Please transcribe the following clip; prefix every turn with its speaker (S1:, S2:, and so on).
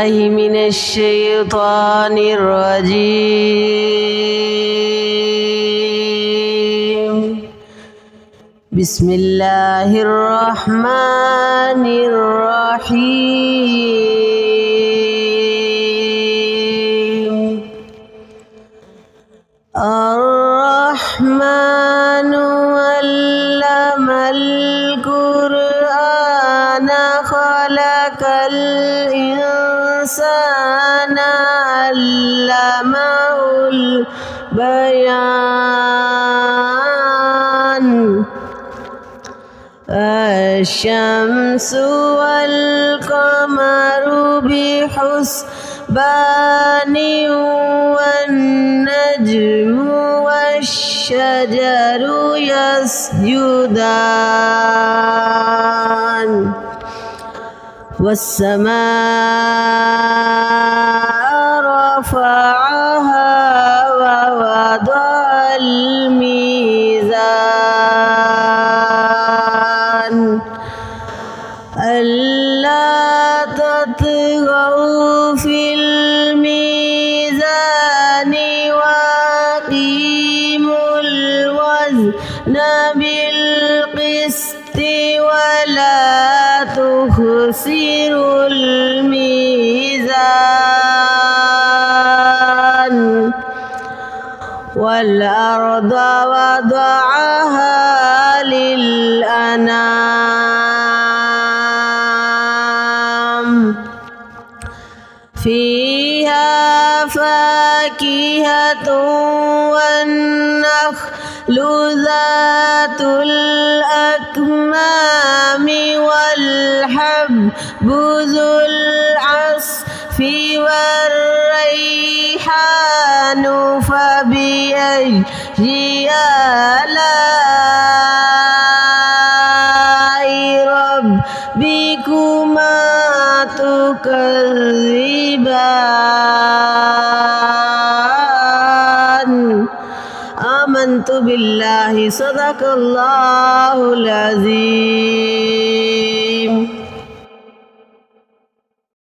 S1: بالله من الشيطان الرجيم بسم الله الرحمن الرحيم الرحمن علم القرآن خلق الإنسان علمه البيان الشمس والقمر بحسبان والنجم والشجر يسجدان والسماء رفعها ووضع الميزان ألا تطغوا في الميزان وأقيموا الوزن بالقسط ولا تخسروا الميزان والأرض وضعها للأنام فيها فاكهة والنخل ذات الأكمام والحب ذو العصف والريحان فبأي آلاء ربكما تكذبان آمنت بالله صدق الله العظيم